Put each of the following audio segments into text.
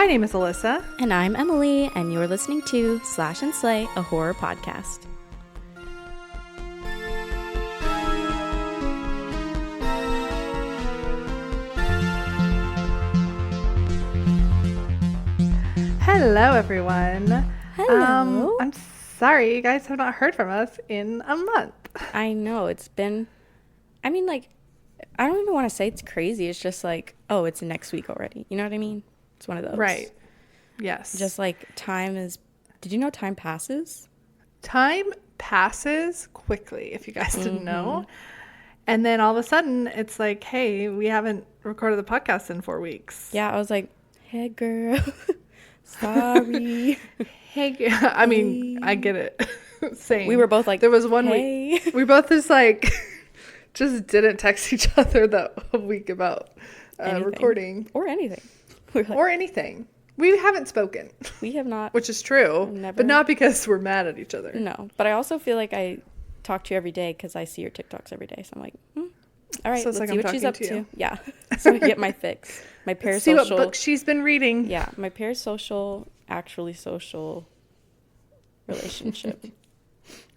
My name is Alyssa. And I'm Emily, and you're listening to Slash&Slay, a horror podcast. Hello, everyone. Hello. I'm sorry you guys have not heard from us in a month. I know, it's been, I don't even want to say it's crazy. It's just like, oh, it's next week already. You know what I mean? It's one of those. Right. Yes. Just like time is, did you know time passes? Time passes quickly, if you guys didn't know. And then all of a sudden, it's like, hey, we haven't recorded the podcast in 4 weeks. Yeah, I was like, hey, girl. Sorry. Hey, I mean, I get it. Same. We were both like, there was one hey. week. We both just like, just didn't text each other that week about recording. Or anything. Like, or anything. We haven't spoken. We have not. Which is true. Never. But not because we're mad at each other. No. But I also feel like I talk to you every day because I see your TikToks every day. So I'm like, all right, so let's like see I'm what she's talking up to you. Yeah. So I get my fix. My parasocial. See what book she's been reading. Yeah. My parasocial, actually social relationship.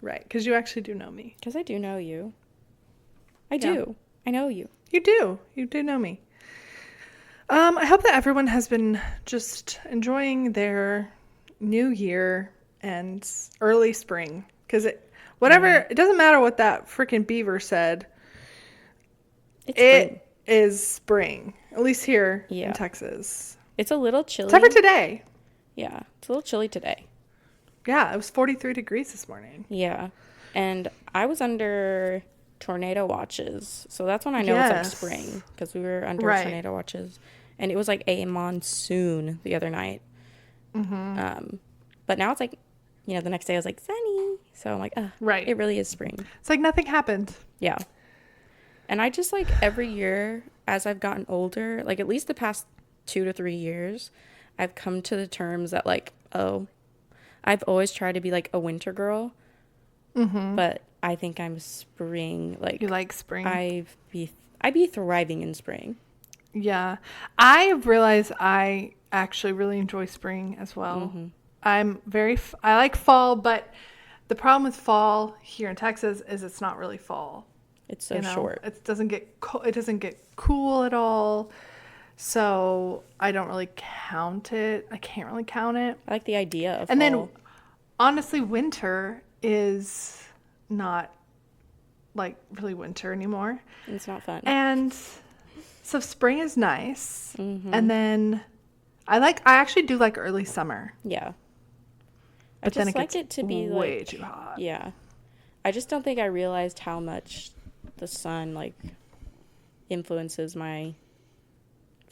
Right. Because you actually do know me. Because I do know you. I do. I know you. You do. You do know me. I hope that everyone has been just enjoying their new year and early spring. Because it doesn't matter what that freaking beaver said. It is spring. At least here in Texas. It's a little chilly. Except for today. Yeah. It's a little chilly today. Yeah. It was 43 degrees this morning. Yeah. And I was under tornado watches. So that's when I know it's like spring. Because we were under tornado watches. And it was like a monsoon the other night. But now it's like, the next day I was like, sunny. So I'm like, it really is spring. It's like nothing happened. Yeah. And I just like every year as I've gotten older, like at least the past 2 to 3 years, I've come to the terms that like, I've always tried to be like a winter girl. But I think I'm spring. Like, you like spring? I'd be thriving in spring. Yeah. I realize I actually really enjoy spring as well. I like fall, but the problem with fall here in Texas is it's not really fall. It's so short. It doesn't get cool at all. So I don't really count it. I can't really count it. I like the idea of fall. And then honestly, winter is not like really winter anymore. It's not fun. And so spring is nice. And then I actually do like early summer. Yeah. But then it like gets it to be way like, too hot. Yeah. I just don't think I realized how much the sun like influences my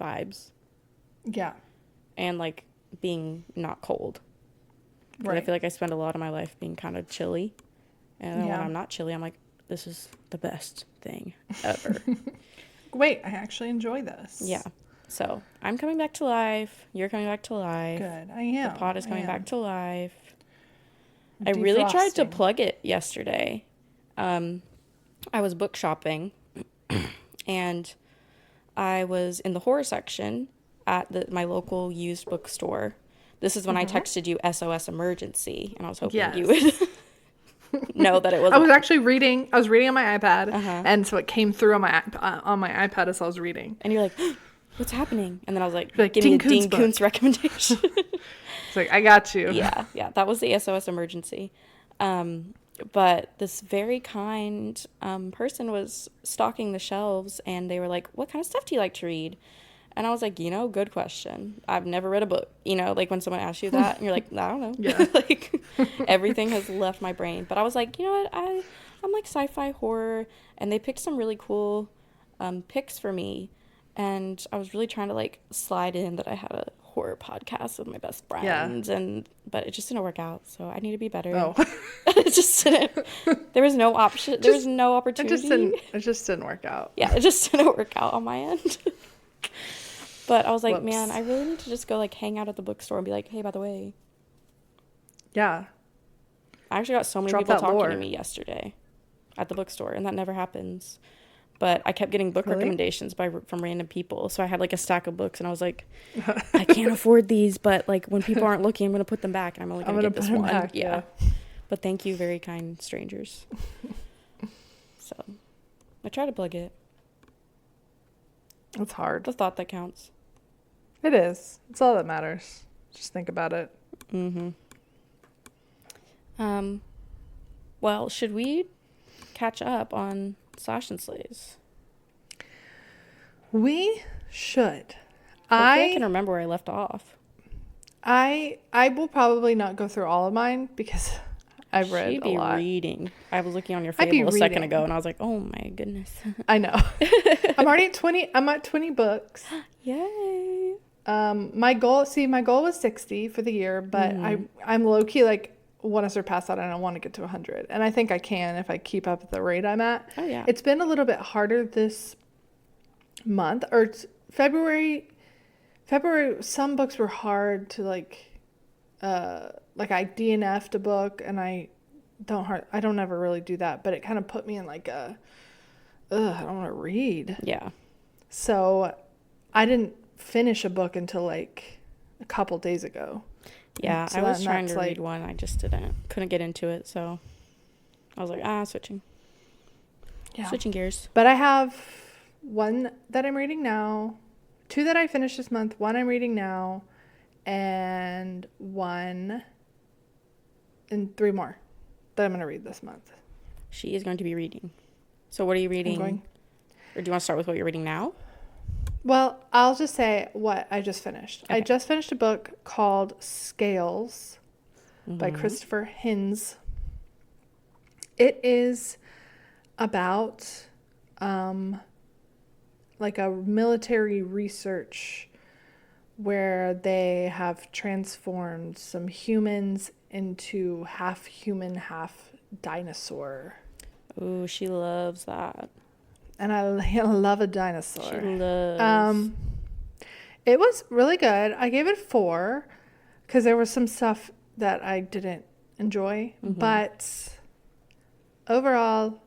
vibes. Yeah. And like being not cold. Right. I feel like I spend a lot of my life being kind of chilly. And then when I'm not chilly, I'm like, this is the best thing ever. Wait, I actually enjoy this. Yeah. So I'm coming back to life. You're coming back to life. Good. I am. The pod is coming back to life. I really tried to plug it yesterday. I was book shopping and I was in the horror section at my local used bookstore. This is when I texted you SOS emergency, and I was hoping you would know that it was. I was actually reading. I was reading on my iPad, and so it came through on my iPad as I was reading. And you're like, "What's happening?" And then I was like, "Give me a Dean Koontz recommendation." It's like, I got you. Yeah, that was the SOS emergency. But this very kind person was stocking the shelves, and they were like, "What kind of stuff do you like to read?" And I was like, good question. I've never read a book. Like when someone asks you that, and you're like, I don't know. Yeah. Like everything has left my brain. But I was like, you know what? I'm like sci-fi horror, and they picked some really cool picks for me. And I was really trying to like slide in that I had a horror podcast with my best friends, but it just didn't work out. So I need to be better. Oh. It just didn't. There was no option. There was no opportunity. It just didn't work out. Yeah, it just didn't work out on my end. But I was like, Whoops. man, I really need to just go like hang out at the bookstore and be like, hey, by the way. Yeah. I actually got so many people talking to me yesterday at the bookstore, and that never happens. But I kept getting book recommendations from random people. So I had like a stack of books, and I was like, I can't afford these, but like when people aren't looking, I'm going to put them back, and I'm only going to get this one. Back, yeah. But thank you, very kind strangers. So I try to plug it. It's hard. The thought that counts. It is. It's all that matters. Just think about it. Mm-hmm. Well, should we catch up on Slash&Slays? We should. I can remember where I left off. I will probably not go through all of mine because I've read a lot. Reading. I was looking on your Fable a second ago, and I was like, oh my goodness. I know. I'm already at 20. I'm at 20 books. Yay. My goal was 60 for the year, but I'm low-key like want to surpass that, and I want to get to 100. And I think I can if I keep up at the rate I'm at. Oh, yeah. It's been a little bit harder this month, or February, some books were hard to like I DNF'd a book, and I don't ever really do that, but it kind of put me in like I don't want to read. Yeah. So I didn't finish a book until like a couple days ago. Yeah, so I was trying to read one. I just couldn't get into it. So I was like, switching. Yeah. Switching gears. But I have one that I'm reading now, 2 that I finished this month, 1 I'm reading now, and 1 and 3 more that I'm going to read this month. She is going to be reading. So what are you reading? Or do you want to start with what you're reading now? Well, I'll just say what I just finished. Okay. I just finished a book called Scales by Christopher Hinz. It is about like a military research where they have transformed some humans into half human, half dinosaur. Ooh, she loves that. And I love a dinosaur. She loves. It was really good. I gave it 4 because there was some stuff that I didn't enjoy. But overall,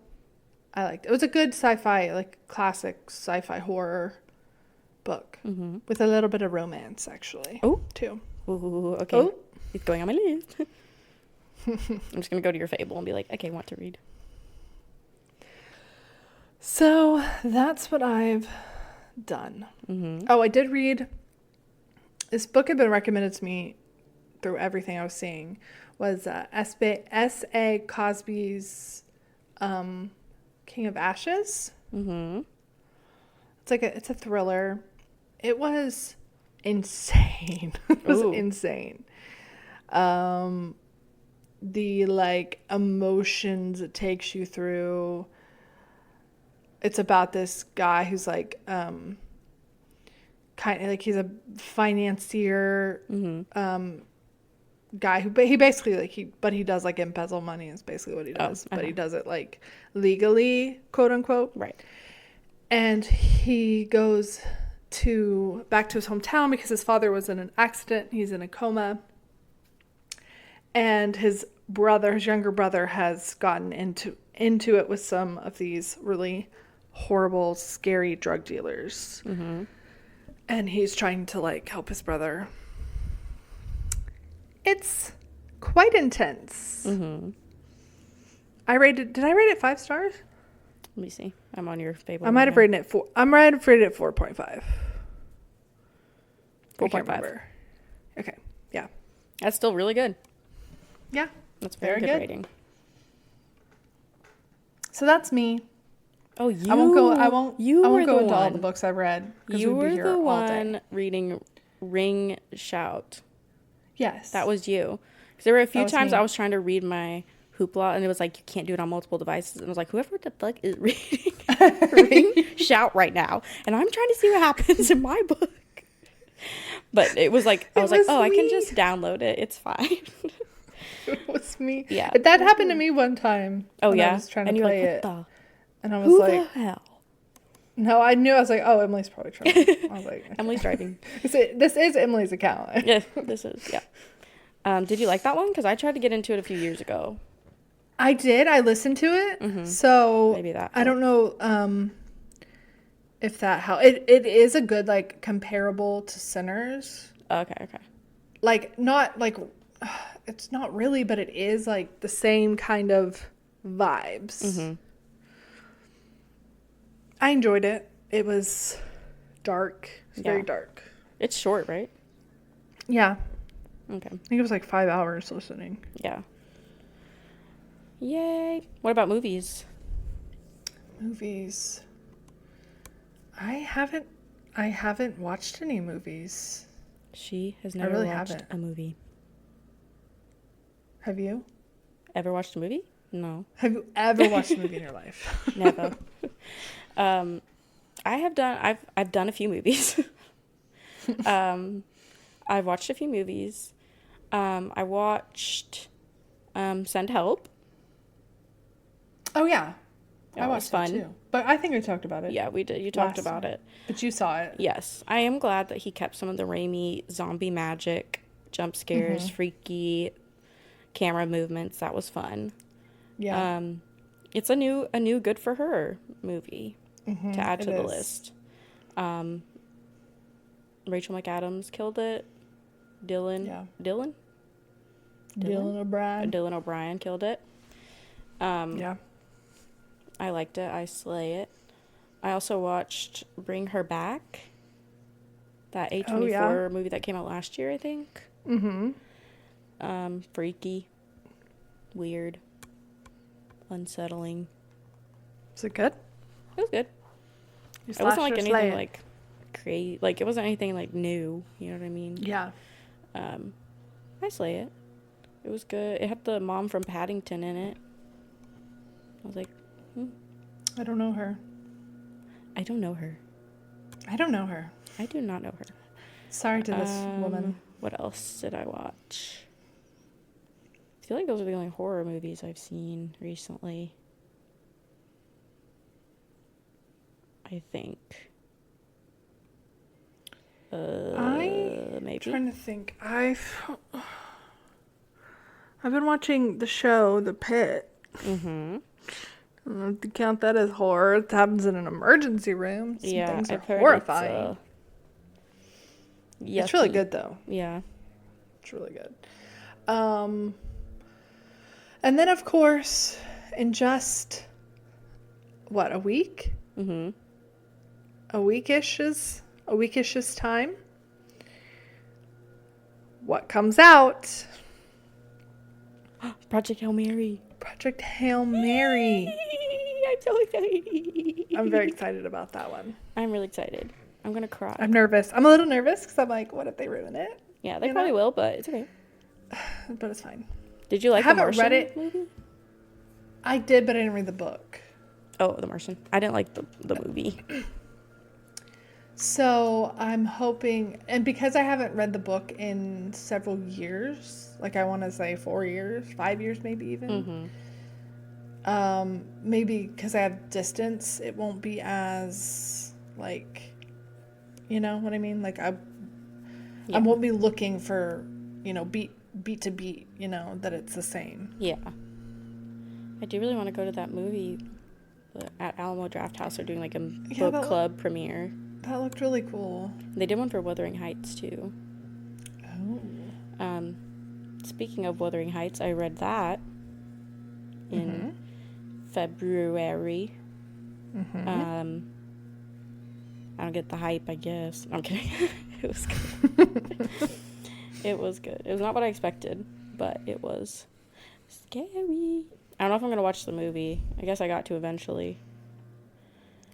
I liked it. It was a good sci-fi, like classic sci-fi horror book with a little bit of romance, actually. Oh, too. Ooh, okay. Oh. It's going on my list. I'm just going to go to your Fable and be like, okay, want to read. So that's what I've done. Oh, I did read this book had been recommended to me through everything I was seeing, was S.A. Cosby's King of Ashes. It's a thriller. It was insane. It was insane. The like emotions it takes you through. It's about this guy who's like kind of like he's a financier guy who he basically like he does like embezzle money is basically what he does, but he does it like legally, quote unquote. Right. And he goes back to his hometown because his father was in an accident. He's in a coma. And his younger brother has gotten into it with some of these really horrible, scary drug dealers. And he's trying to like help his brother. It's quite intense. Did I rate it 5 stars? Let me see. I'm on your Fable. I might have rated it 4. I might have rated it 4.5. 4.5. Okay. Yeah. That's still really good. Yeah. That's very good rating. So that's me. Oh, you. I won't go into all the books I've read. You were the one reading Ring Shout. Yes. That was you. Because there were a few times I was trying to read my Hoopla, and it was like, you can't do it on multiple devices. And I was like, whoever the fuck is reading Ring Shout right now? And I'm trying to see what happens in my book. But it was like, I was like, I can just download it. It's fine. It was me. Yeah. That happened to me one time. Oh, yeah? I was trying to play it. And I was Who like, the hell? No, I knew. I was like, oh, Emily's probably trying. I was like, Emily's driving. This is Emily's account. Yeah, this is, yeah. Did you like that one? Because I tried to get into it a few years ago. I did. I listened to it. So maybe that. I don't know. If that helps. It is a good, like, comparable to Sinners. Okay. Like, not, like, it's not really, but it is, like, the same kind of vibes. Mm-hmm. I enjoyed it. It was dark. It's very dark. It's short, right? Yeah. Okay. I think it was like 5 hours listening. Yeah. Yay. What about movies? Movies. I haven't watched any movies. She has never watched a movie. Have you? Ever watched a movie? No. Have you ever watched a movie in your life? Never. I've done a few movies. I've watched a few movies. I watched Send Help. Oh yeah. That was fun. It too. But I think we talked about it. Yeah, we did. You talked about it. But you saw it. Yes. I am glad that he kept some of the Raimi zombie magic, jump scares, freaky camera movements. That was fun. Yeah. It's a new good for her movie to add to the list. Rachel McAdams killed it. Dylan O'Brien killed it. Yeah. I liked it. I slay it. I also watched Bring Her Back. That A24 movie that came out last year, I think. Mm-hmm. Freaky. Weird. Unsettling. Was it good? It was good. It wasn't like anything like crazy. Like, it wasn't anything like new. You know what I mean? Yeah. I slay it. It was good. It had the mom from Paddington in it. I was like, I don't know her. I don't know her. I don't know her. I do not know her. Sorry to this woman. What else did I watch? I feel like those are the only horror movies I've seen recently. I think. Maybe. Trying to think. I've been watching the show The Pit. Mm-hmm. I don't know if you count that as horror. It happens in an emergency room. Some things are horrifying. It's really good though. Yeah. It's really good. And then of course, in just a week? Mm-hmm. A weekish time. What comes out? Project Hail Mary. Project Hail Mary. I'm so excited. I'm very excited about that one. I'm really excited. I'm going to cry. I'm nervous. I'm a little nervous because I'm like, what if they ruin it? Yeah, they probably will, but it's okay. But it's fine. Did you like The Martian? I haven't read it. Movie? I did, but I didn't read the book. Oh, The Martian. I didn't like the movie. So I'm hoping, and because I haven't read the book in several years, like I want to say 4 years, 5 years maybe even. Mm-hmm. Maybe because I have distance, it won't be as like, you know what I mean? Like I won't be looking for, beat to beat, that it's the same. Yeah. I do really want to go to that movie at Alamo Drafthouse. They're doing like a book club premiere. That looked really cool. They did one for Wuthering Heights, too. Oh. Speaking of Wuthering Heights, I read that in February. Mm-hmm. I don't get the hype, I guess. I'm kidding. It was good. It was good. It was not what I expected, but it was scary. I don't know if I'm going to watch the movie. I guess I got to eventually.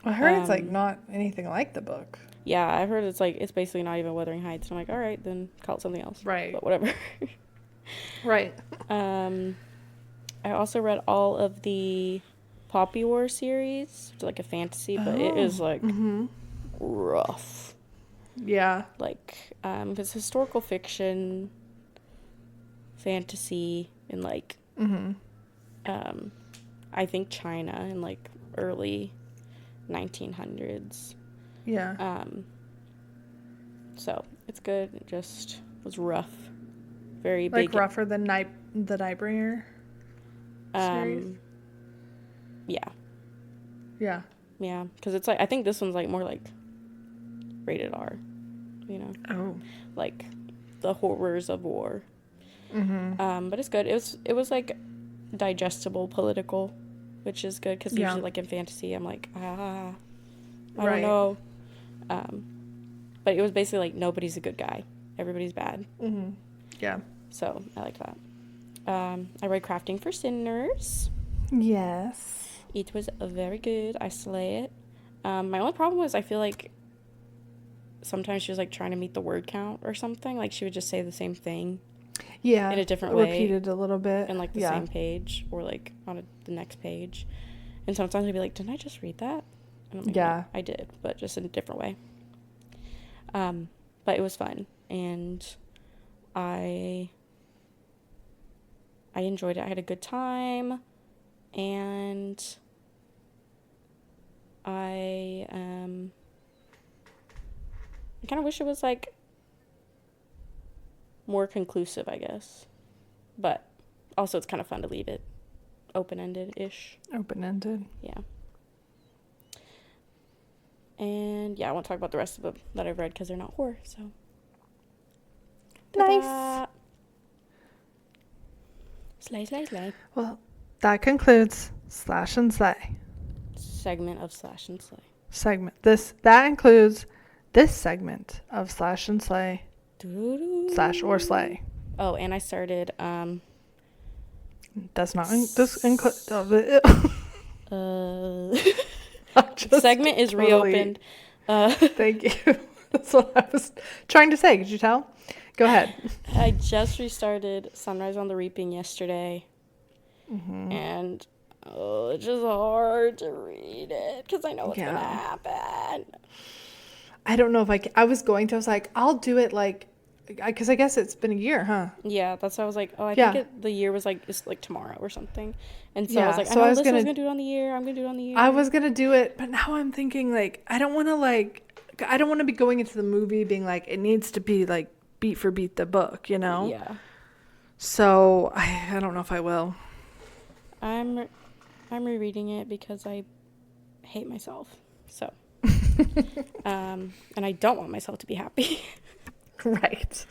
I heard it's like not anything like the book. Yeah, I heard it's basically not even Wuthering Heights. And I'm like, all right, then call it something else. Right. But whatever. Right. I also read all of the Poppy War series. It's like a fantasy, but it is like rough. Yeah. Like, it's historical fiction, fantasy, and like, I think China in like early 1900s. Yeah. So it's good. It just was rough. Very like big. Like rougher than the Nightbringer series? Yeah. Yeah. Yeah, because it's like, I think this one's like more like rated R, you know? Oh. Like the horrors of war. Mm-hmm. But it's good. It was like digestible political, which is good because usually like in fantasy I'm like, I don't know. But it was basically like nobody's a good guy. Everybody's bad. Mm-hmm. Yeah. So I like that. I read Crafting for Sinners. Yes. It was very good. I slay it. My only problem was I feel like sometimes she was like trying to meet the word count or something. Like she would just say the same thing. Yeah. In a different way. Repeated a little bit. In like the same page or like on the next page. And sometimes I'd be like, didn't I just read that? And I'm like, yeah, I did, but just in a different way. But it was fun. And I enjoyed it. I had a good time. And I kind of wish it was like more conclusive, I guess. But also it's kind of fun to leave it open-ended-ish. Open-ended. Yeah. And yeah, I won't talk about the rest of them that I've read because they're not horror, so. Nice. Ta-da. Slay, slay, slay. Well, that concludes Slash and Slay. Segment of Slash and Slay. Segment. That includes this segment of Slash and Slay. Slash or Slay. Oh, and I started Does not include segment is reopened. Thank you. That's what I was trying to say. Could you tell? Go ahead. I just restarted Sunrise on the Reaping yesterday. Mm-hmm. And it's just hard to read it because I know what's going to happen. I don't know if I was going to. I was like, I'll do it like, because I guess it's been a year, huh? Yeah, that's why I was like, oh, I think the year was like, it's like tomorrow or something. And so I was like, so I was going to do it on the year. I'm going to do it on the year. I was going to do it, but now I'm thinking like, I don't want to be going into the movie being like, it needs to be like beat for beat the book, you know? Yeah. So I don't know if I will. I'm rereading it because I hate myself. So. And I don't want myself to be happy. Right.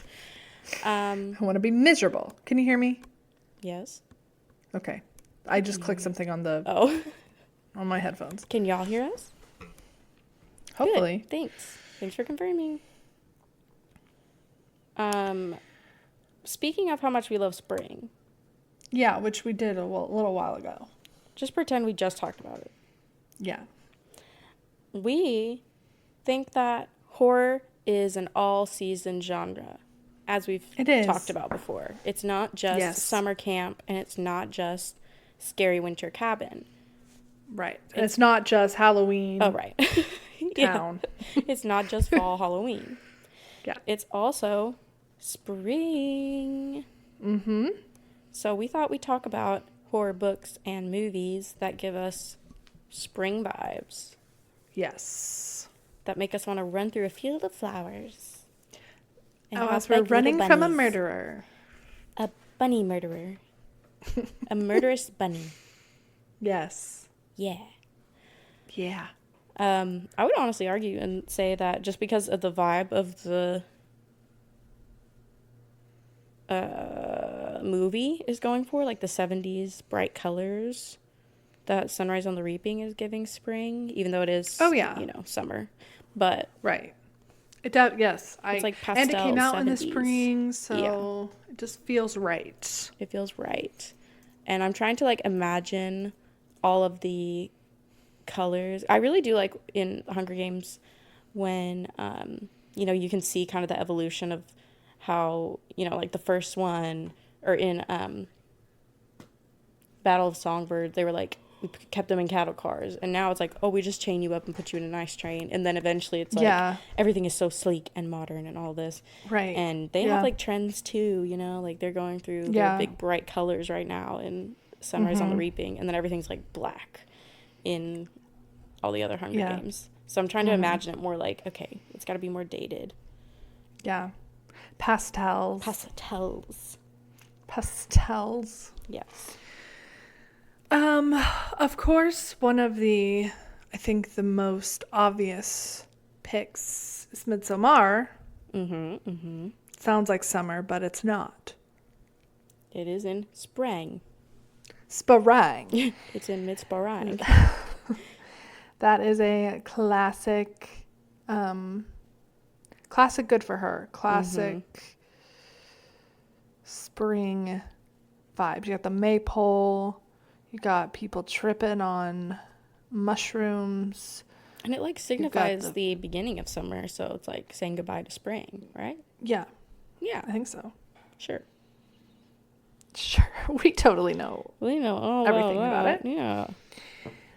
I want to be miserable. Can you hear me? Yes. Okay. I just clicked something on on my headphones. Can y'all hear us? Hopefully. Good. Thanks for confirming. Speaking of how much we love spring. Yeah, which we did a little while ago. Just pretend we just talked about it. Yeah. We think that horror is an all-season genre, as we've talked about before. It's not just summer camp, and it's not just scary winter cabin. Right. It's not just Halloween. Oh, right. Town. Yeah. It's not just fall Halloween. Yeah. It's also spring. Mm-hmm. So we thought we'd talk about horror books and movies that give us spring vibes. Yes. That make us want to run through a field of flowers. As we're running from a murderer. A bunny murderer. A murderous bunny. Yes. Yeah. Yeah. I would honestly argue and say that just because of the vibe of the movie is going for, like the 70s bright colors, that Sunrise on the Reaping is giving spring, even though it is, summer. But right. It does, yes. It's like pastel and it came out 70s. in the spring, so it just feels right. It feels right. And I'm trying to like imagine all of the colors. I really do like in Hunger Games when you can see kind of the evolution of how, like the first one, or in Battle of Songbird, they were like, we kept them in cattle cars, and now it's like, oh, we just chain you up and put you in a nice train, and then eventually it's like everything is so sleek and modern and all this, right? And they have like trends too, like they're going through their big bright colors right now in Sunrise on the Reaping, and then everything's like black in all the other Hunger Games. So I'm trying to imagine it more like, okay, it's got to be more dated. Yeah. Pastels. Yes. Of course, one of the I think the most obvious picks is Midsommar. Sounds like summer, but it's not. It is in spring. Sparang. It's in mid-sparang. That is a classic, classic good for her. Classic spring vibes. You got the maypole. You got people tripping on mushrooms. And it like signifies the beginning of summer, so it's like saying goodbye to spring, right? Yeah. Yeah. I think so. Sure. We totally know. We know all everything about it. Yeah.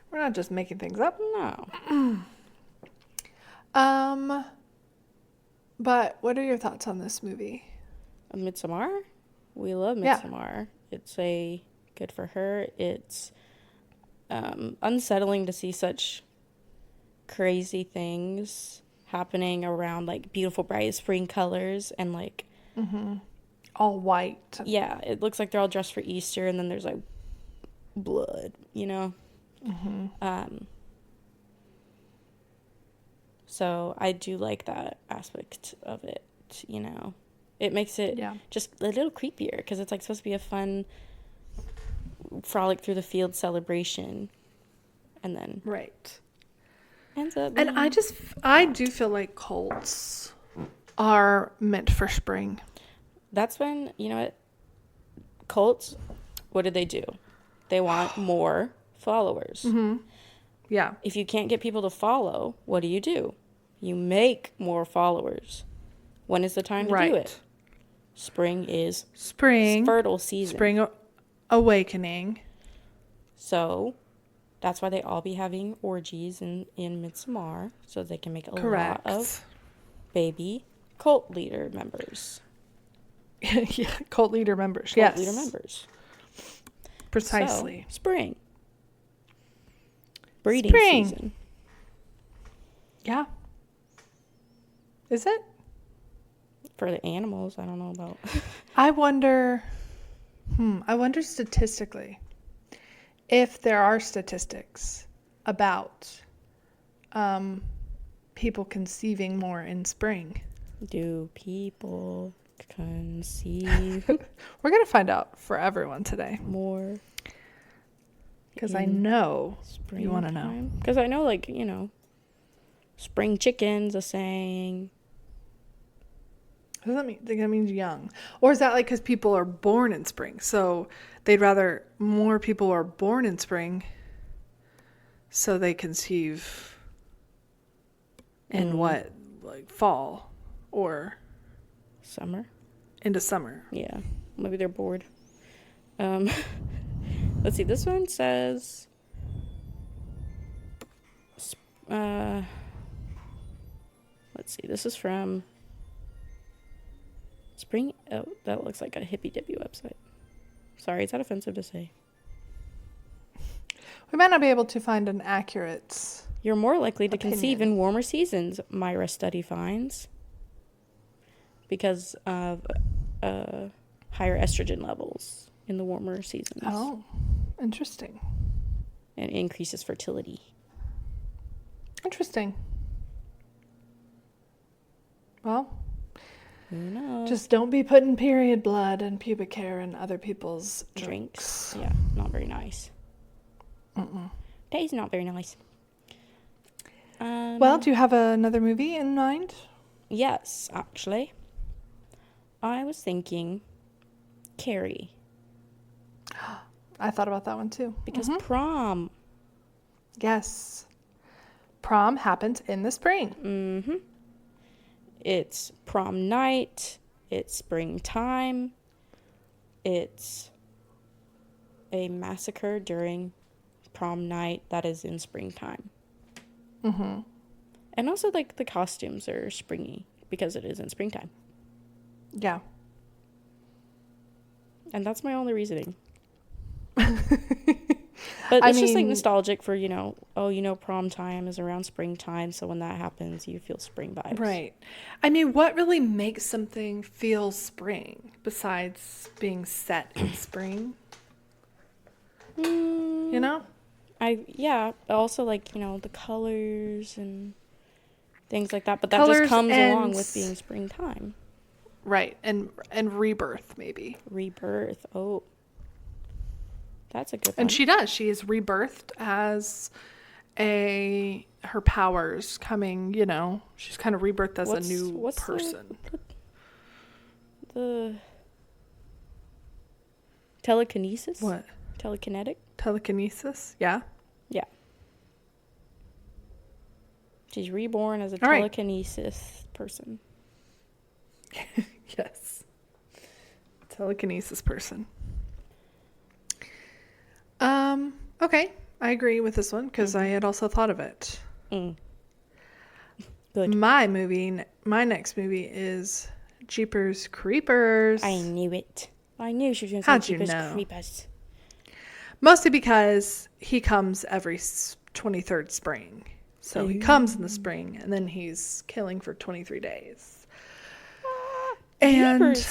We're not just making things up. No. But what are your thoughts on this movie? Midsommar? We love Midsommar. Yeah. It's a good for her. It's unsettling to see such crazy things happening around like beautiful bright spring colors and like all white. Yeah, it looks like they're all dressed for Easter, and then there's like blood, you know. So I do like that aspect of it, you know. It makes it just a little creepier because it's like supposed to be a fun frolic through the field celebration, and then ends up being... And I do feel like cults are meant for spring. That's when, you know what, cults, what do? They want more followers. Yeah. If you can't get people to follow, what do? You make more followers. When is the time to do it? Spring is fertile season. Spring awakening. So that's why they all be having orgies in Midsommar, so they can make a lot of baby cult leader members. Yeah, cult leader members. Leader members. Precisely. So, spring. Breeding season. Yeah. Is it? For the animals, I don't know about. I wonder statistically if there are statistics about people conceiving more in spring. Do people conceive? We're going to find out for everyone today. More. Because I know you want to know. Because I know, like, you know, spring chickens are saying. What does that mean? I think that means young. Or is that like because people are born in spring? So they'd rather more people are born in spring so they conceive in what? Like fall or summer? Into summer. Yeah. Maybe they're bored. Let's see. This one says... let's see. This is from... Spring... Oh, that looks like a hippy-dippy website. Sorry, is that offensive to say? We might not be able to find an accurate... You're more likely to conceive in warmer seasons, Myra study finds. Because of higher estrogen levels in the warmer seasons. Oh, interesting. And increases fertility. Interesting. Well, who knows? Just don't be putting period blood and pubic hair in other people's drinks. Yeah, not very nice. That is not very nice. Well, do you have another movie in mind? Yes, actually. I was thinking Carrie. I thought about that one too. Because prom. Yes. Prom happens in the spring. Mm-hmm. It's prom night. It's springtime. It's a massacre during prom night that is in springtime. Mm-hmm. And also, like, the costumes are springy because it is in springtime. Yeah. And that's my only reasoning. But it's just, like, nostalgic for, you know, prom time is around springtime, so when that happens, you feel spring vibes. Right. I mean, what really makes something feel spring besides being set in spring? You know? Also like, the colors and things like that, but that Colors just comes along with being springtime. Right. And rebirth, maybe. Rebirth. Oh. That's a good one. And she does. She is rebirthed as her powers coming, she's kind of rebirthed as a new person. The telekinesis? What? Telekinetic? Telekinesis? Yeah. Yeah. She's reborn as a telekinesis person. Yes. Telekinesis person. Okay. I agree with this one because I had also thought of it. Good. My next movie is Jeepers Creepers. I knew it. I knew she was going to say Jeepers Creepers. Mostly because he comes every 23rd spring. So he comes in the spring and then he's killing for 23 days. And Jeepers.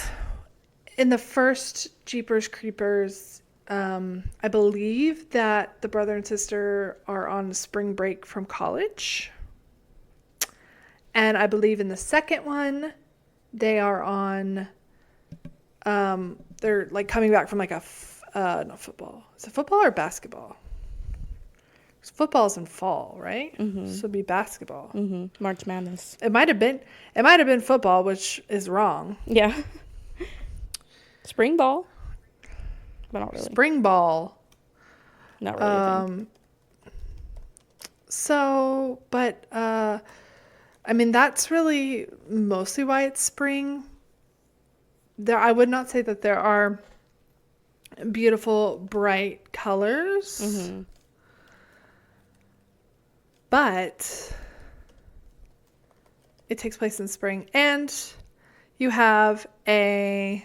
In the first Jeepers Creepers, I believe that the brother and sister are on spring break from college. And I believe in the second one, they are on, they're like coming back from like not football. Is it football or basketball? Football's in fall, right? Mm-hmm. So it'd be basketball. Mm-hmm. March Madness. It might have been football, which is wrong. Yeah. Spring ball. But not really. Spring ball. Not really. So, but, I mean, that's really mostly why it's spring. I would not say that there are beautiful, bright colors. Mm-hmm. But it takes place in spring. And you have it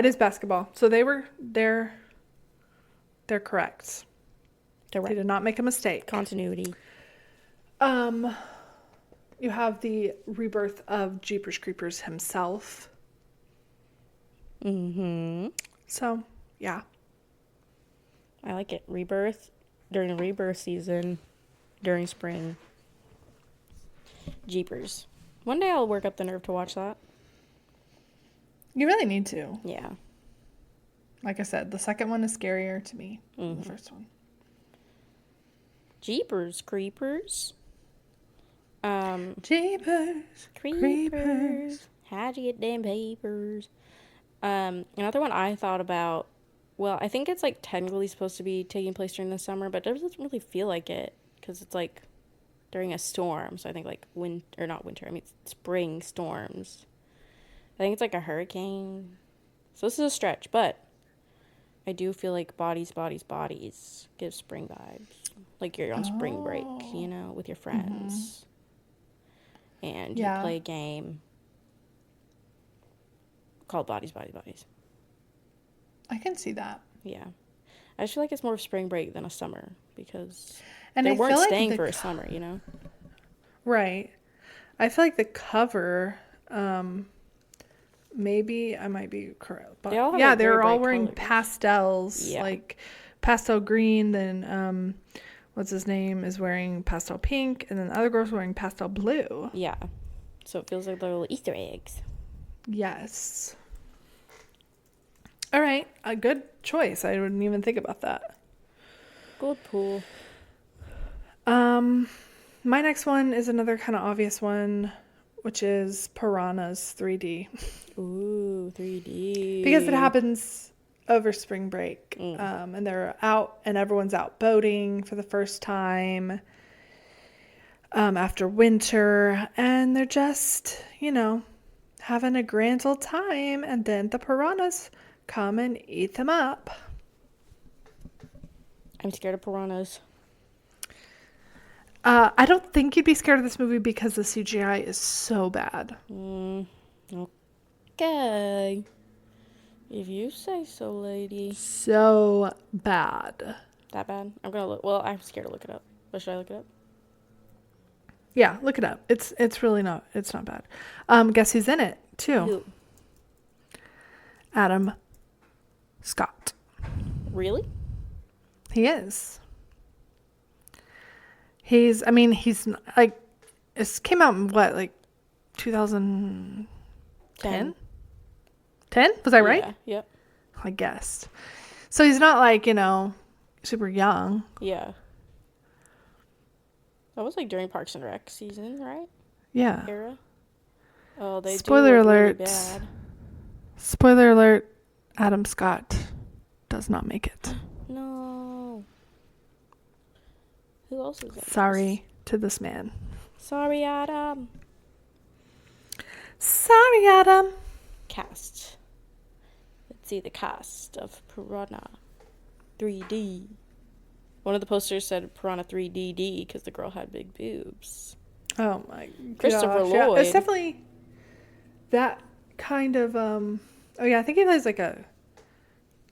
is basketball. So they're correct. They did not make a mistake. Continuity. You have the rebirth of Jeepers Creepers himself. Mm-hmm. So, yeah. I like it. Rebirth during the rebirth season, during spring. Jeepers. One day I'll work up the nerve to watch that. You really need to. Yeah. Like I said, the second one is scarier to me than the first one. Jeepers Creepers. Jeepers Creepers. How'd you get them papers? Another one I thought about. Well, I think it's like technically supposed to be taking place during the summer, but it doesn't really feel like it because it's like during a storm. So I think like spring storms. I think it's like a hurricane. So this is a stretch, but I do feel like Bodies give spring vibes. Like you're on spring break, with your friends. Mm-hmm. And you play a game called Bodies. I can see that. Yeah. I just feel like it's more of spring break than a summer because they weren't staying for a summer, Right. I feel like the cover, maybe I might be correct. But they were all wearing pastels, like pastel green. Then, what's his name is wearing pastel pink. And then the other girl's wearing pastel blue. Yeah. So it feels like the little Easter eggs. Yes. All right, a good choice. I wouldn't even think about that. Good pool. My next one is another kind of obvious one, which is Piranhas 3D. Ooh, 3D. Because it happens over spring break. And they're out and everyone's out boating for the first time after winter. And they're just, having a grand old time. And then the piranhas come and eat them up. I'm scared of piranhas. I don't think you'd be scared of this movie because the CGI is so bad. Okay. If you say so, lady. So bad. That bad? I'm gonna look. Well, I'm scared to look it up. But should I look it up? Yeah, look it up. It's really not. It's not bad. Guess who's in it too? Who? Adam Scott. Really? He is. He's like, it came out in what, like 2010? 10? Was I right? Yeah, yep. I guessed. So he's not like, super young. Yeah. That was like during Parks and Rec season, right? Yeah. Era. Oh, they Spoiler do look alert. really bad. Spoiler alert. Adam Scott does not make it. No. Who else is in Sorry to this man. Sorry, Adam. Sorry, Adam. Cast. Let's see the cast of Piranha 3D. One of the posters said Piranha 3DD because the girl had big boobs. Oh my god. Christopher Lloyd. Yeah, it's definitely that kind of oh yeah, I think he plays like a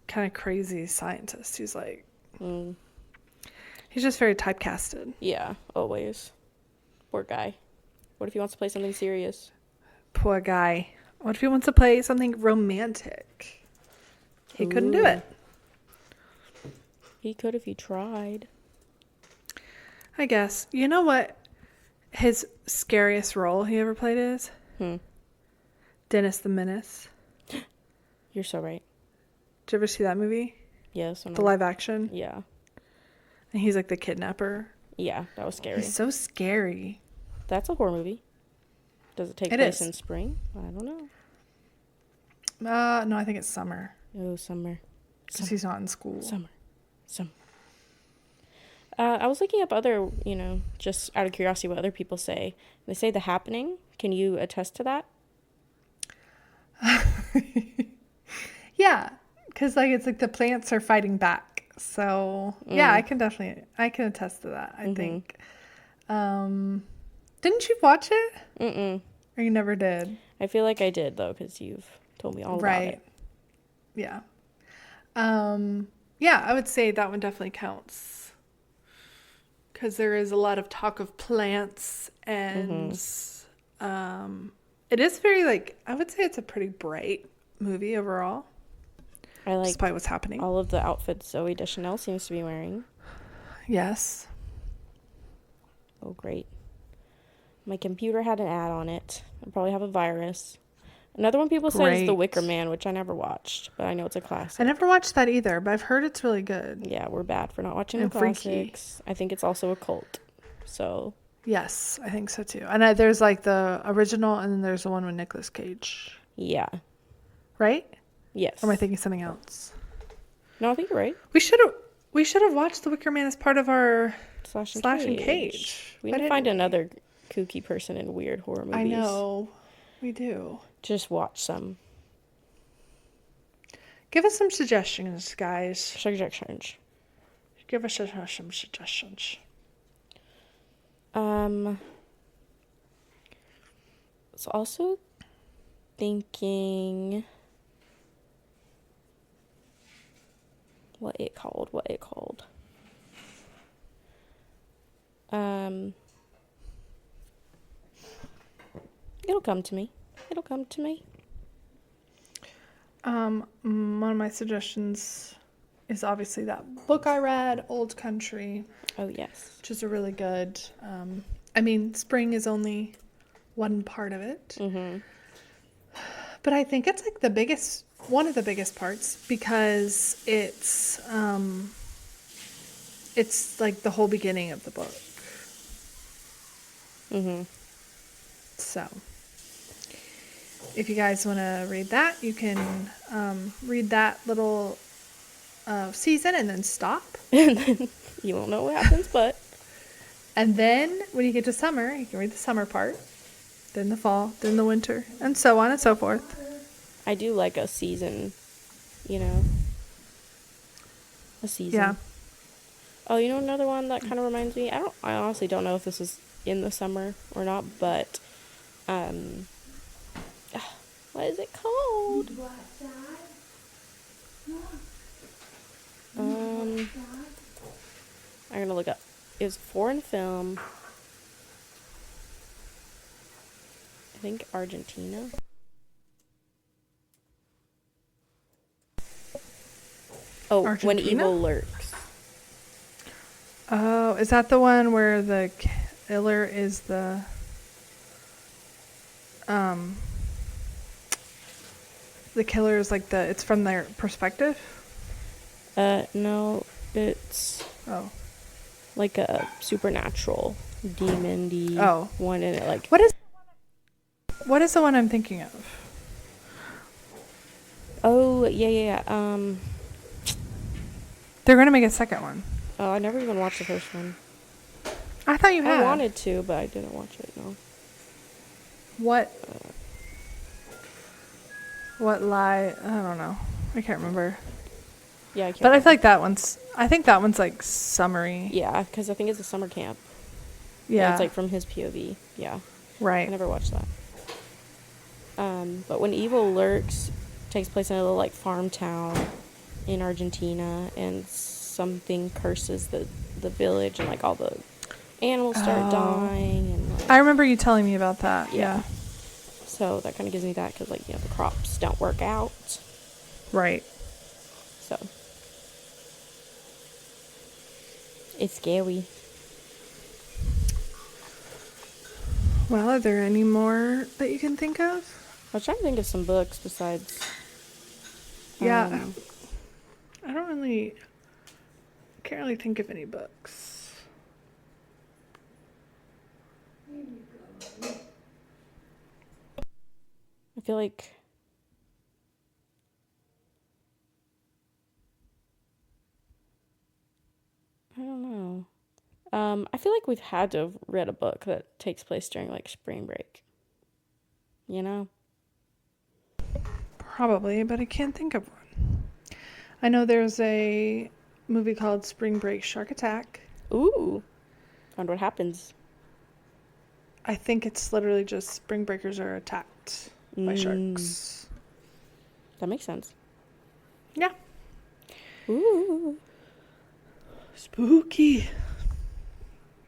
kind of crazy scientist who's like he's just very typecasted. Yeah, always. Poor guy. What if he wants to play something serious? Poor guy. What if he wants to play something romantic? He couldn't do it. He could if he tried. I guess. You know what his scariest role he ever played is? Dennis the Menace. You're so right. Did you ever see that movie? Yes. The live action? Yeah. And he's like the kidnapper. Yeah, that was scary. He's so scary. That's a horror movie. Does it take place in spring? I don't know. No, I think it's summer. Oh, summer. Because he's not in school. Summer. I was looking up other, just out of curiosity what other people say. They say The Happening. Can you attest to that? Yeah, because like it's like the plants are fighting back. So yeah, I can attest to that. I think. Didn't you watch it? Mm-mm. Or you never did? I feel like I did though, because you've told me all about it. Yeah. Yeah, I would say that one definitely counts. Because there is a lot of talk of plants and it is very like, I would say it's a pretty bright movie overall. I like despite what's happening. All of the outfits Zooey Deschanel seems to be wearing. Yes. Oh, great. My computer had an ad on it. I probably have a virus. Another one people say is The Wicker Man, which I never watched, but I know it's a classic. I never watched that either, but I've heard it's really good. Yeah, we're bad for not watching the classics. I think it's also a cult. So. Yes, I think so too. And there's like the original, and then there's the one with Nicolas Cage. Yeah. Right? Yes. Or am I thinking something else? No, I think you're right. We should have watched The Wicker Man as part of our Slash and Cage. We need to find another kooky person in weird horror movies. I know. We do. Just watch some. Give us some suggestions, guys. Suggestions. Give us some suggestions. I was also thinking what it called. It'll come to me. One of my suggestions is obviously that book I read, Old Country. Oh, yes. Which is a really good, spring is only one part of it. Mm-hmm. But I think it's like one of the biggest parts because it's like the whole beginning of the book. Mm-hmm. So, if you guys want to read that, you can read that little season and then stop. And then you won't know what happens, but. And then when you get to summer, you can read the summer part, then the fall, then the winter, and so on and so forth. I do like a season, a season. Yeah. Oh, another one that kind of reminds me, I honestly don't know if this is in the summer or not, but, what is it called? I'm gonna look up. It was a foreign film. I think Argentina. Oh, Argentina? When Evil Lurks. Oh, is that the one where the killer is the killer is like it's from their perspective? No, it's like a supernatural demon-y one in it. Like, what is the one I'm thinking of? Oh, yeah. They're gonna make a second one. Oh, I never even watched the first one. I thought you had. I wanted to, but I didn't watch it, no. What lie? I don't know. I can't remember. Yeah, I can't. But I feel like that one's like summery. Yeah, because I think it's a summer camp. Yeah. And it's like from his POV. Yeah. Right. I never watched that. But When Evil Lurks takes place in a little like farm town in Argentina, and something curses the village, and like all the animals start dying, and like, I remember you telling me about that. Yeah. So that kind of gives me that, because like, you know, the crops don't work out. Right. So it's scary. Well, are there any more that you can think of? I was trying to think of some books besides. Yeah. I can't really think of any books. I feel like I don't know. I feel like we've had to have read a book that takes place during like spring break. You know? Probably, but I can't think of one. I know there's a movie called Spring Break Shark Attack. Ooh. I wonder what happens. I think it's literally just spring breakers are attacked by sharks. That makes sense. Yeah. Ooh. Spooky.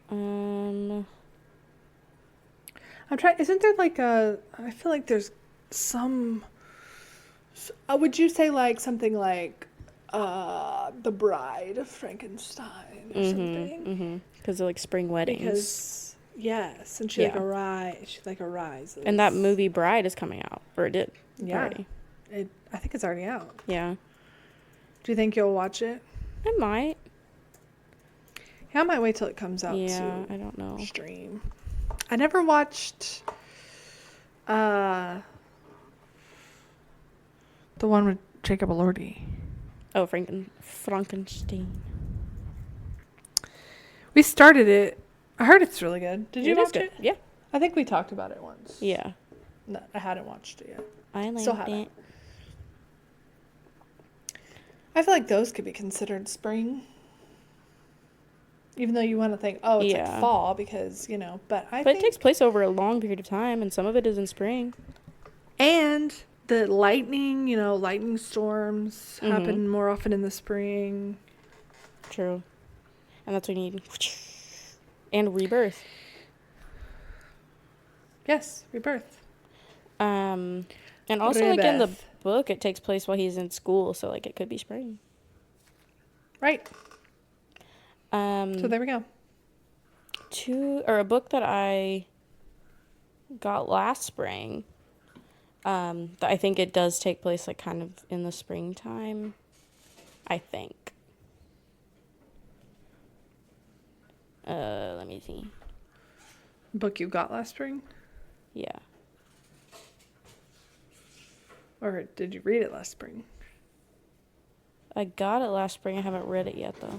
I'm trying. Isn't there like I feel like there's some. Would you say like something like The Bride of Frankenstein or something? Because they're like spring weddings. Because yes, and she like arises. And that movie Bride is coming out, or it did. Yeah. Already. I think it's already out. Yeah. Do you think you'll watch it? I might. Yeah, I might wait till it comes out. Yeah, I don't know. Stream. I never watched the one with Jacob Elordi. Oh, Frankenstein. We started it. I heard it's really good. Did you watch it? Yeah. I think we talked about it once. Yeah. No, I hadn't watched it yet. I liked Still haven't. it. I feel like those could be considered spring. Even though you want to think, oh, it's like fall because, you know, but I think... But it takes place over a long period of time, and some of it is in spring. And the lightning, you know, lightning storms happen more often in the spring. True. And that's what you need. And rebirth. Yes, rebirth. And also, like, in the book, it takes place while he's in school, so, like, it could be spring. Right. So there we go. A book that I got last spring, I think it does take place, like, kind of in the springtime, I think. Let me see. Book you got last spring? Yeah. Or did you read it last spring? I got it last spring. I haven't read it yet, though.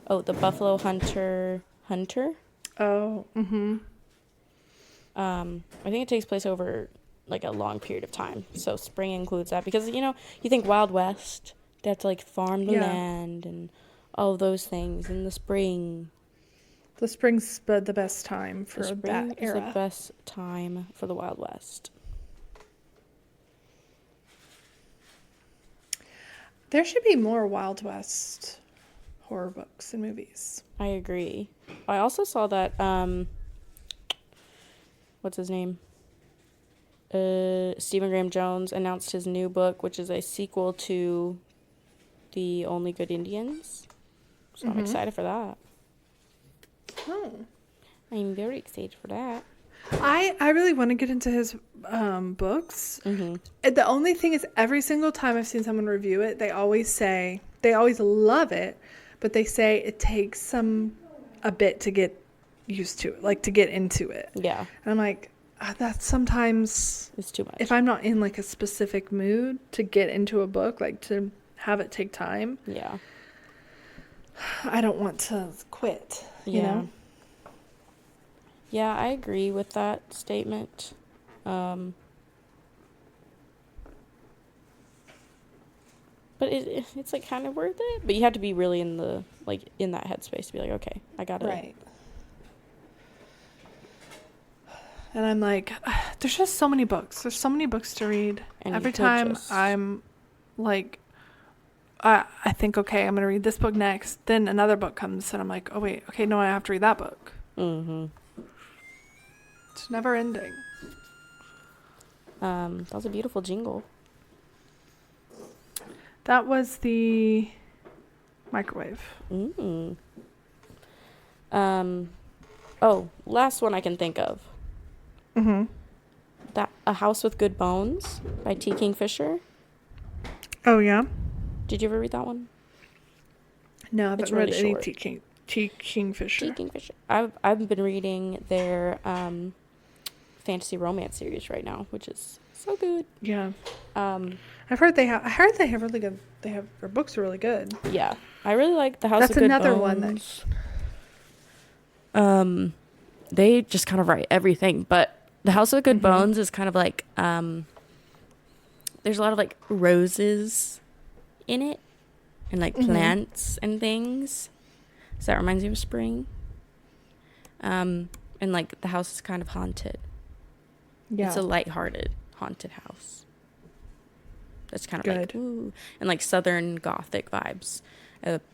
The Buffalo Hunter. Oh, I think it takes place over like a long period of time. So spring includes that because, you know, you think Wild West, they have to like farm the land and all those things in the spring. The spring's the best time for that era. Is the best time for the Wild West. There should be more Wild West horror books and movies. I agree. I also saw that, what's his name? Stephen Graham Jones announced his new book, which is a sequel to The Only Good Indians. So I'm excited for that. Oh. I'm very excited for that. I really want to get into his books. The only thing is, every single time I've seen someone review it, they always say they always love it, but they say it takes a bit to get used to it, like to get into it. Yeah. And I'm like, that's sometimes it's too much. If I'm not in like a specific mood to get into a book, like to have it take time. Yeah. I don't want to quit, you know? Yeah, I agree with that statement. But it's like kind of worth it. But you have to be really in that headspace to be like, okay, I got it. Right. And I'm like, there's just so many books. There's so many books to read. And every time I'm like, I think, okay, I'm going to read this book next. Then another book comes and I'm like, oh, wait, okay, no, I have to read that book. Mm-hmm. It's never ending. That was a beautiful jingle. That was the microwave. Oh, last one I can think of. That A House with Good Bones by T. Kingfisher. Oh, yeah? Did you ever read that one? No, I haven't really read any short. T. Kingfisher. T. Kingfisher. I've been reading their fantasy romance series right now, which is so good. Yeah. I've heard they have really good. Their books are really good. Yeah, I really like The House with Good Bones. That's another one that. They just kind of write everything, but The House with Good Bones is kind of like there's a lot of like roses in it, and like plants and things. So that reminds me of spring. And like the house is kind of haunted. Yeah. It's a lighthearted haunted house. That's kind of like, ooh, and like southern gothic vibes.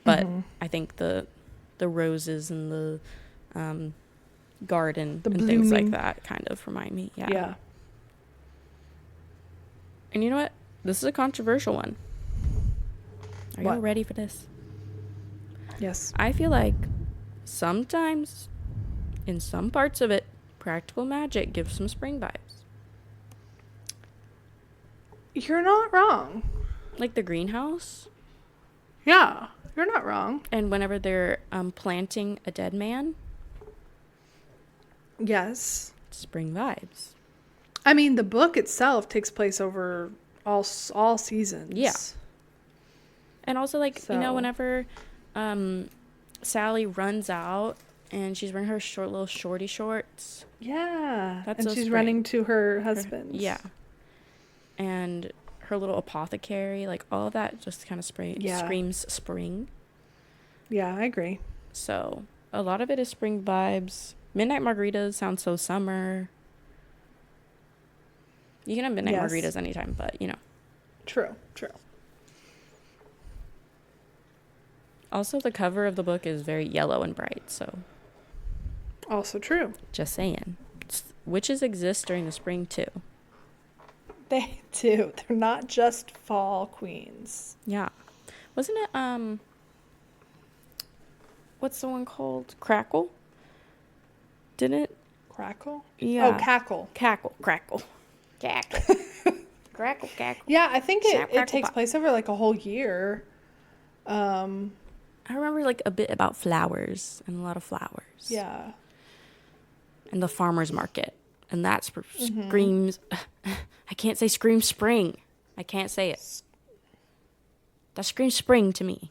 But I think the roses and the garden and things like that kind of remind me. Yeah. Yeah. And you know what? This is a controversial one. Are you ready for this? Yes. I feel like sometimes, in some parts of it, practical magic gives some spring vibes. You're not wrong. Like the greenhouse? Yeah, you're not wrong. And whenever they're planting a dead man? Yes. Spring vibes. I mean, the book itself takes place over all seasons. Yeah. And also, like, you know, whenever Sally runs out and she's wearing her little shorty shorts. Yeah. That's and so she's spring. running to her husband. Yeah. And her little apothecary, like, all of that just kind of screams spring. Yeah, I agree. So, a lot of it is spring vibes. Midnight margaritas sound so summer. You can have midnight margaritas anytime, but, you know. True. Also, the cover of the book is very yellow and bright, so. Also true. Just saying. Witches exist during the spring, too. They do. They're not just fall queens. Yeah. Wasn't it, what's the one called? Crackle? Didn't it? Crackle? Yeah. Oh, Cackle. Crackle. Cackle. Crackle. Yeah, I think it takes place over like a whole year. I remember like a bit about flowers and a lot of flowers. Yeah. And the farmer's market. And that screams, I can't say scream spring. I can't say it. That screams spring to me.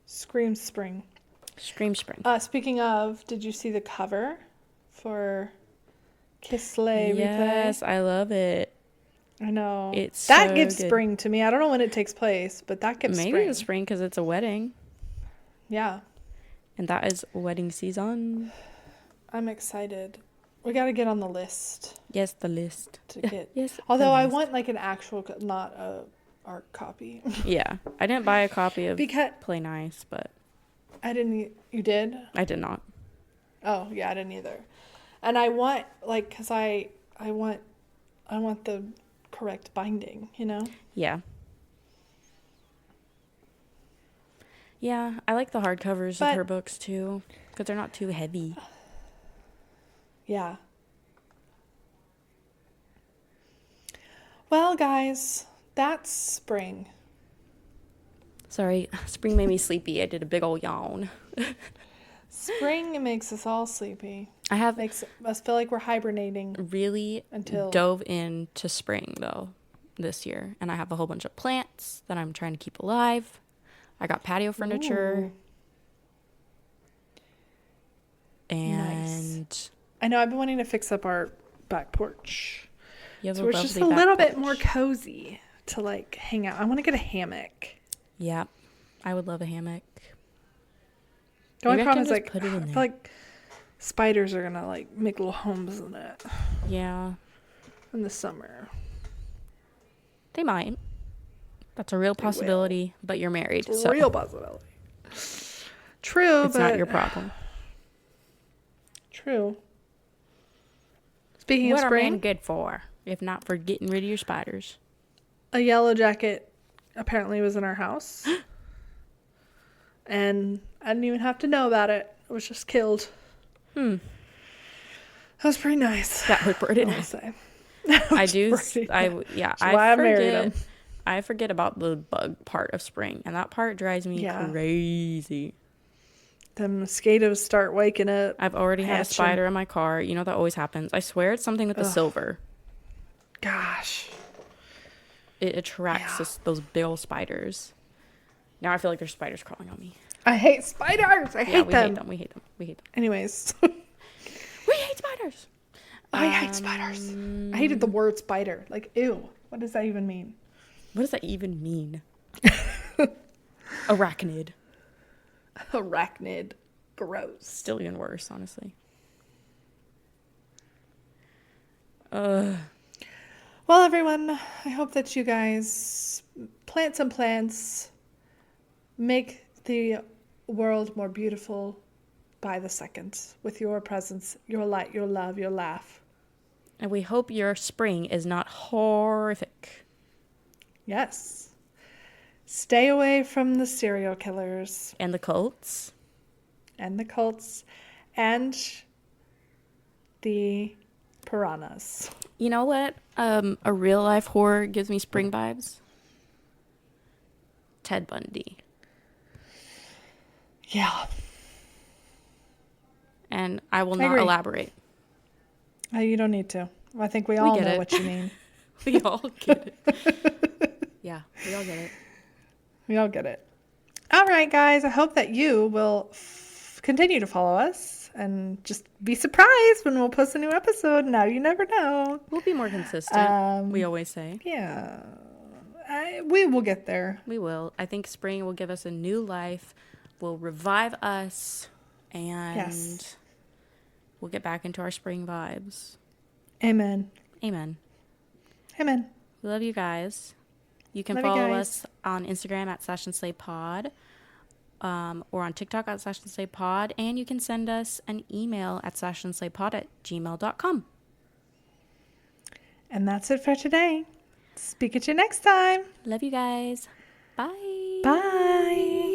Scream spring. Scream spring. Speaking of, did you see the cover for Kiss Slay? Yes, I love it. I know. It's that gives spring to me. I don't know when it takes place, but that gives spring. Maybe it's spring because it's a wedding. Yeah. And that is wedding season. I'm excited. We got to get on the list. Yes, the list. To get. Yes. Although I want like an actual, not a art copy. Yeah. I didn't buy a copy of Play Nice, but. I didn't. You did? I did not. Oh, yeah, I didn't either. And I want, like, because I want I want the correct binding, you know? Yeah. Yeah, I like the hardcovers of her books too, because they're not too heavy. Yeah. Well, guys, that's spring. Sorry, spring made me sleepy. I did a big old yawn. Spring makes us all sleepy. Makes us feel like we're hibernating. Really dove into spring, though, this year. And I have a whole bunch of plants that I'm trying to keep alive. I got patio furniture. Ooh. And nice. I know I've been wanting to fix up our back porch. So it's just a little bit more cozy to like hang out. I want to get a hammock. Yeah, I would love a hammock. The only problem is like I feel like spiders are gonna like make little homes in it. Yeah. In the summer. They might. That's a real possibility, but you're married. It's a real possibility. True, it's not your problem. True. Speaking of spring, what are men good for, if not for getting rid of your spiders? A yellow jacket apparently was in our house. And I didn't even have to know about it. It was just killed. That was pretty nice. That was pretty nice. I married him. I forget about the bug part of spring, and that part drives me crazy. The mosquitoes start waking up. I've already had a spider in my car. You know that always happens. I swear it's something with the silver. Gosh. It attracts those big old spiders. Now I feel like there's spiders crawling on me. I hate spiders. I hate them. We hate them. Anyways. We hate spiders. I hate spiders. I hated the word spider. Like, ew. What does that even mean? What does that even mean? Arachnid. Arachnid. Gross. Still even worse, honestly. Well, everyone, I hope that you guys plant some plants, make the world more beautiful by the second with your presence, your light, your love, your laugh. And we hope your spring is not horrific. Yes. Stay away from the serial killers. And the cults. And the cults. And the piranhas. You know what? A real life horror gives me spring vibes. Ted Bundy. Yeah. And I will not elaborate. You don't need to. I think we all know what you mean. We all get it. Yeah, we all get it. We all get it. All right, guys. I hope that you will continue to follow us and just be surprised when we'll post a new episode. Now you never know. We'll be more consistent, we always say. Yeah. We will get there. We will. I think spring will give us a new life, will revive us, and we'll get back into our spring vibes. Amen. Amen. Amen. We love you guys. You can follow us on Instagram at slashandslaypod, or on TikTok at slashandslaypod, and you can send us an email at slashandslaypod@gmail.com. And that's it for today. Speak at you next time. Love you guys. Bye. Bye.